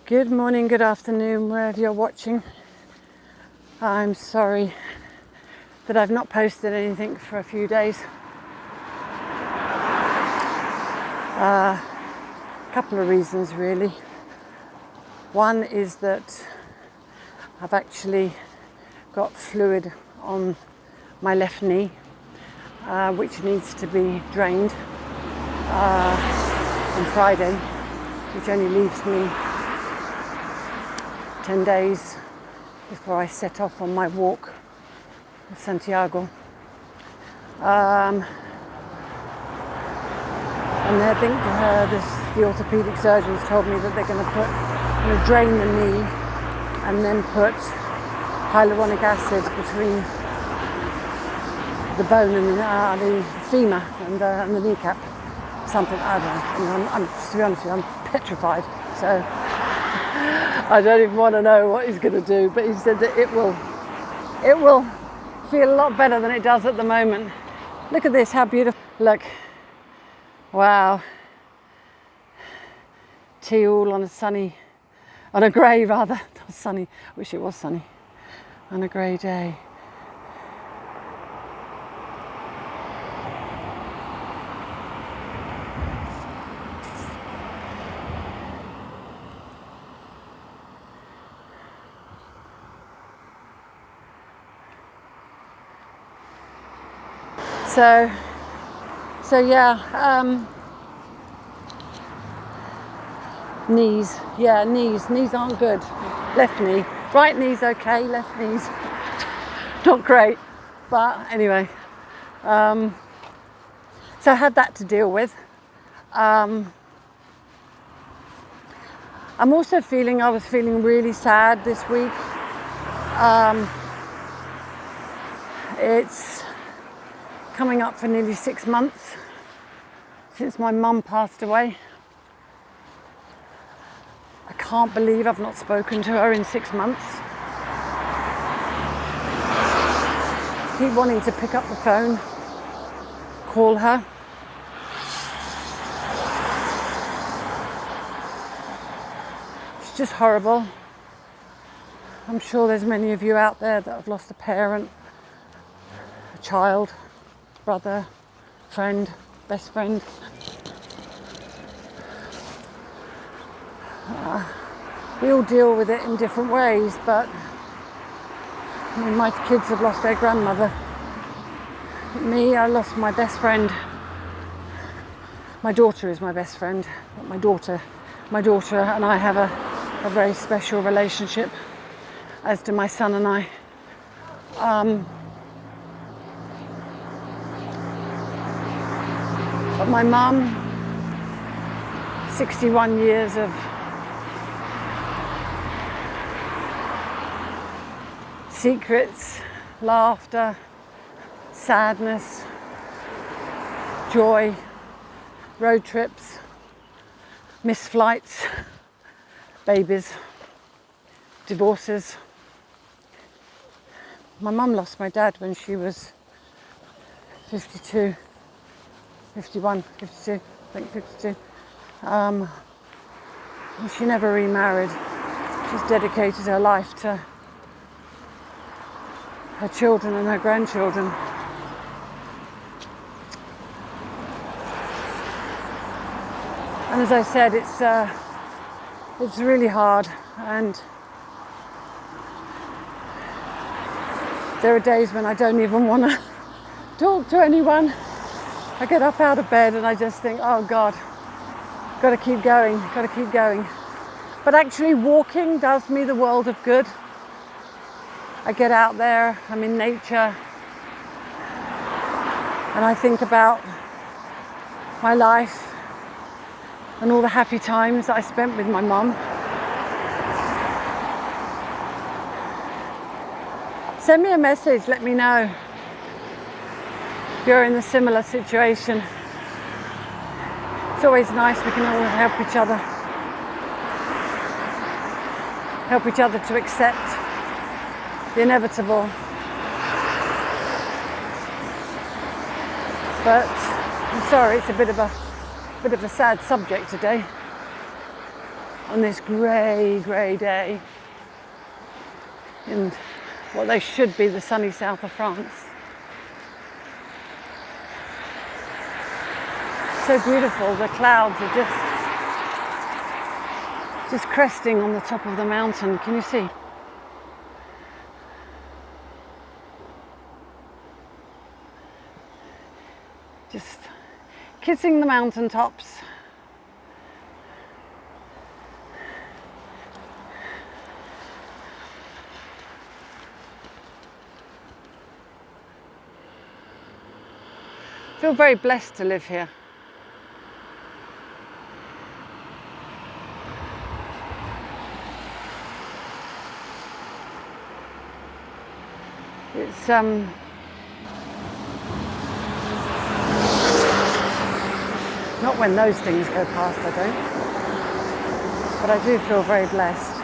Good morning, good afternoon, wherever you're watching. I'm sorry that I've not posted anything for a few days. A couple of reasons really. One is that I've actually got fluid on my left knee, which needs to be drained on Friday, which only leaves me 10 days before I set off on my walk in Santiago. And I think the orthopedic surgeons told me that they're going to drain the knee and then put hyaluronic acid between the bone and the femur and the kneecap. Something, I don't know. I'm to be honest with you, I'm petrified. So I don't even want to know what he's going to do, but he said that it will feel a lot better than it does at the moment. Look at this, how beautiful. Look, wow. Teal on a grey rather, not sunny, I wish it was sunny, on a grey day. So yeah, knees aren't good. Left knee, right knee's okay, left knee's not great. But anyway, so I had that to deal with. I was feeling really sad this week. It's coming up for nearly 6 months since my mum passed away. I can't believe I've not spoken to her in 6 months. Keep wanting to pick up the phone, call her. It's just horrible. I'm sure there's many of you out there that have lost a parent, a child, brother, friend, best friend. We all deal with it in different ways, but my kids have lost their grandmother. Me, I lost my best friend. My daughter is my best friend, but my daughter and I have a very special relationship, as do my son and I. But my mum, 61 years of secrets, laughter, sadness, joy, road trips, missed flights, babies, divorces. My mum lost my dad when she was 52. 51, 52, I think 52. And she never remarried. She's dedicated her life to her children and her grandchildren. And as I said, it's really hard, and there are days when I don't even want to talk to anyone. I get up out of bed and I just think, oh God, gotta keep going. But actually walking does me the world of good. I get out there, I'm in nature, and I think about my life and all the happy times that I spent with my mum. Send me a message, let me know if you're in a similar situation. It's always nice, we can all help each other to accept the inevitable. But I'm sorry, it's a bit of a sad subject today. on this grey day in what they should be the sunny south of France. So beautiful, the clouds are just cresting on the top of the mountain. Can you see? Just kissing the mountaintops. I feel very blessed to live here. It's not when those things go past, I don't. But I do feel very blessed.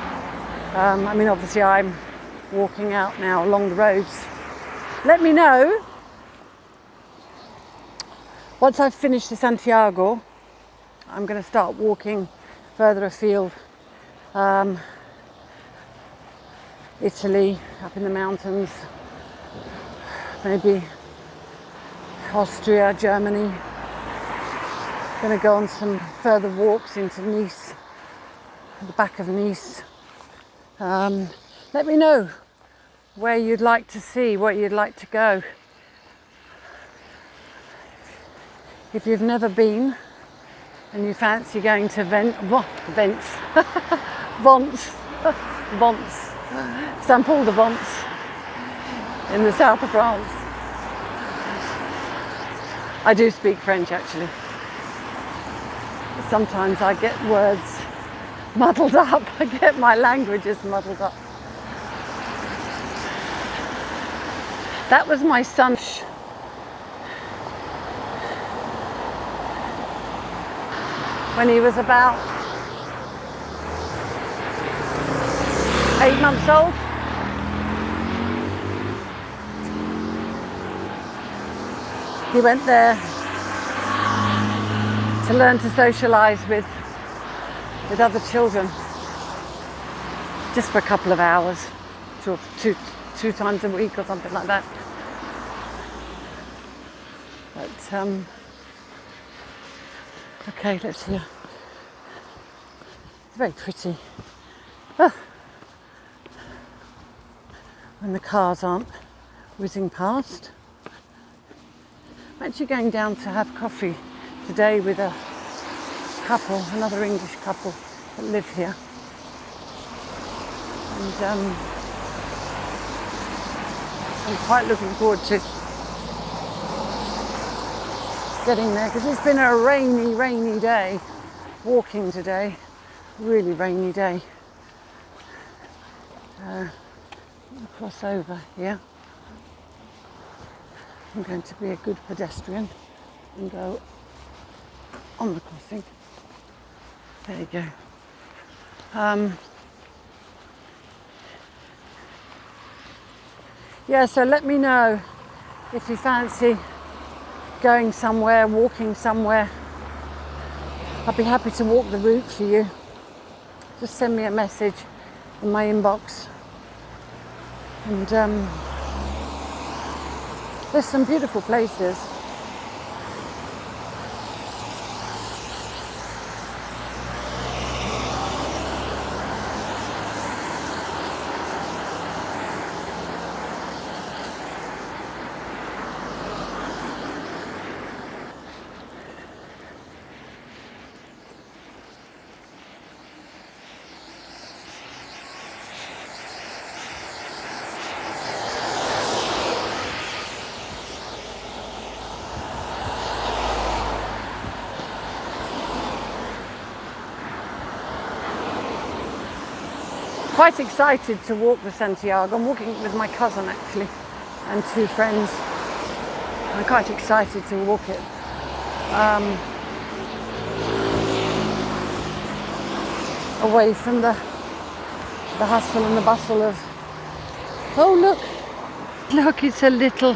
I mean, obviously I'm walking out now along the roads. Let me know once I've finished the Santiago. I'm going to start walking further afield. Italy, up in the mountains, maybe Austria, Germany. Going to go on some further walks into Nice, the back of Nice. Let me know where you'd like to see, where you'd like to go. If you've never been and you fancy going to Vence, Saint-Paul-de-Vence in the south of France. I do speak French actually. Sometimes I get words muddled up. I get my languages muddled up. That was my son. When he was about 8 months old. He went there to learn to socialise with other children, just for a couple of hours, two times a week or something like that. But okay, let's hear. It's very pretty. When the cars aren't whizzing past. I'm actually going down to have coffee today with a couple, another English couple that live here. And I'm quite looking forward to getting there because it's been a rainy day. Walking today, really rainy day. Cross over here. I'm going to be a good pedestrian and go on the crossing. There you go. Yeah, so let me know if you fancy going somewhere, walking somewhere. I'd be happy to walk the route for you. Just send me a message in my inbox. And there's some beautiful places. Quite excited to walk the Santiago. I'm walking with my cousin actually and two friends. I'm quite excited to walk it. Away from the hustle and the bustle of, oh look, it's a little,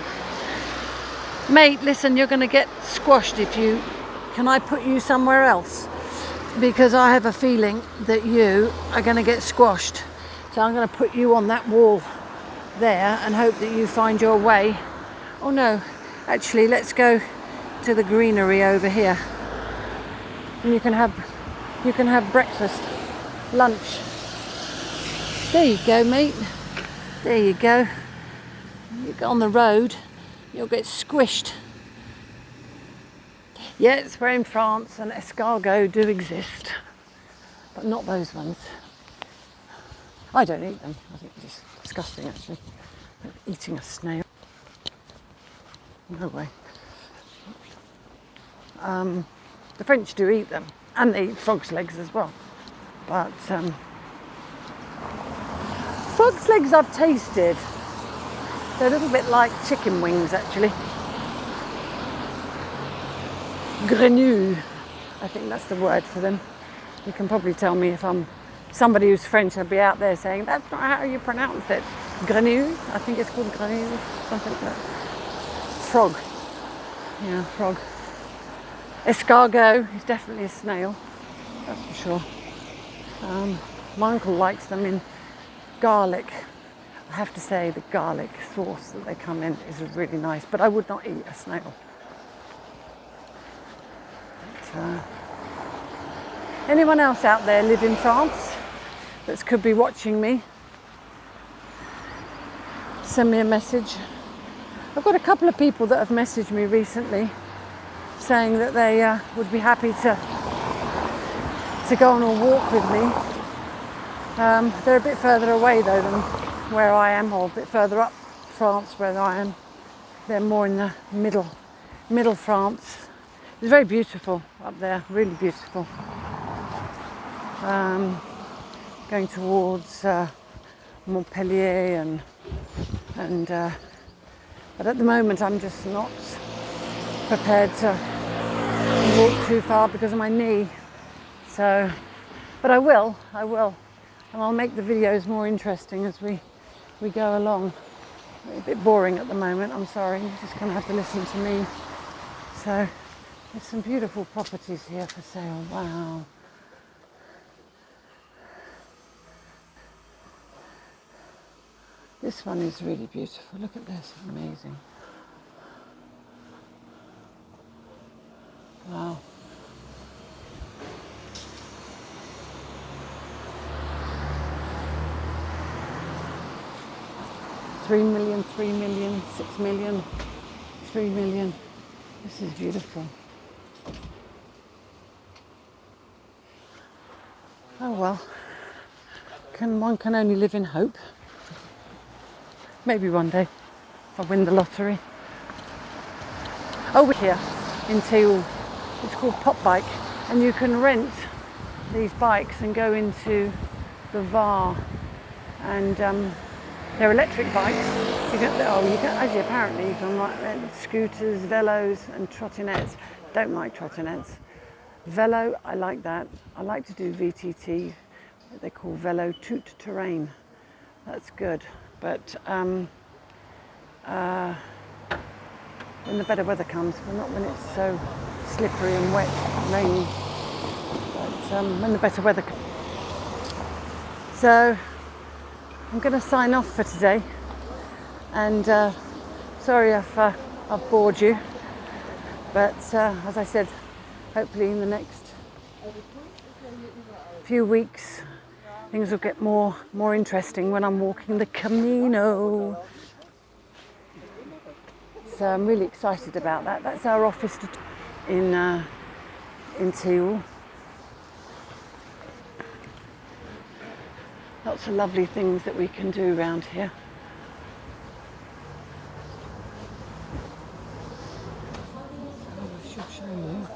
mate, listen, you're going to get squashed if you, can I put you somewhere else? because I have a feeling that you are going to get squashed. So I'm going to put you on that wall there and hope that you find your way. Oh no, actually let's go to the greenery over here. And you can have breakfast, lunch. There you go, mate. There you go. You get on the road, you'll get squished. Yes, we're in France and escargots do exist, but not those ones. I don't eat them. I think it's disgusting, actually. Eating a snail. No way. The French do eat them, and they eat frog's legs as well. But frog's legs I've tasted. They're a little bit like chicken wings, actually. Grenouille, I think that's the word for them. You can probably tell me if I'm somebody who's French. I'd be out there saying, that's not how you pronounce it. Grenouille, I think it's called grenouille, something like that. Frog. Yeah, frog. Escargot is definitely a snail, that's for sure. My uncle likes them in garlic. I have to say the garlic sauce that they come in is really nice, but I would not eat a snail. Anyone else out there live in France that could be watching me? Send me a message. I've got a couple of people that have messaged me recently saying that they would be happy to go on a walk with me. They're a bit further away though than where I am, or a bit further up France where I am. They're more in the middle France. It's very beautiful up there, really beautiful. Going towards Montpellier and but at the moment I'm just not prepared to walk too far because of my knee. So, but I will, and I'll make the videos more interesting as we go along. A bit boring at the moment, I'm sorry, you're just going to have to listen to me. So, there's some beautiful properties here for sale, wow. This one is really beautiful, look at this, amazing. Wow. $3 million, $3 million, $6 million, $3 million. This is beautiful. Oh well, one can only live in hope. Maybe one day I'll win the lottery. Over here in Teal, it's called Pop Bike, and you can rent these bikes and go into the Var, and they're electric bikes. Actually, apparently you can rent scooters, velos, and trottinettes. Don't like trottinettes. Velo, I like that. I like to do VTT, what they call Velo Tout Terrain. That's good. But when the better weather comes, but not when it's so slippery and wet and rainy. But when the better weather comes. So I'm going to sign off for today. And sorry if I've bored you. But as I said, hopefully in the next few weeks things will get more interesting when I'm walking the Camino. So I'm really excited about that. That's our office in Teal. Lots of lovely things that we can do around here. I should show you.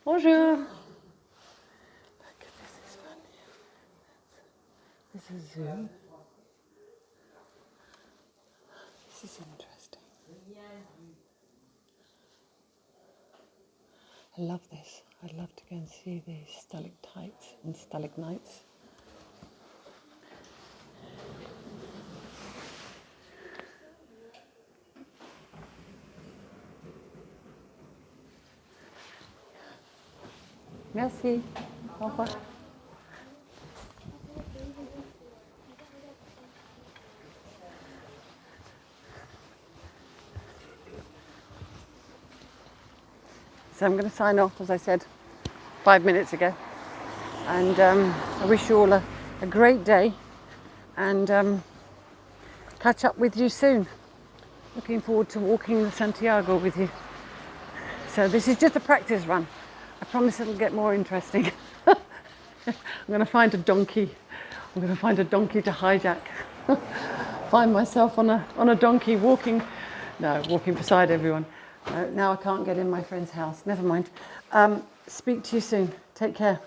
Bonjour. Look, this is funny. This is zoo. This is interesting. I love this. I'd love to go and see these stalactites and stalagmites. Merci. Au revoir. So I'm going to sign off, as I said 5 minutes ago. And I wish you all a great day, and catch up with you soon. Looking forward to walking Santiago with you. So this is just a practice run. I promise it'll get more interesting. I'm going to find a donkey. I'm going to find a donkey to hijack. Find myself on a donkey walking beside everyone. Now I can't get in my friend's house. Never mind. Speak to you soon. Take care.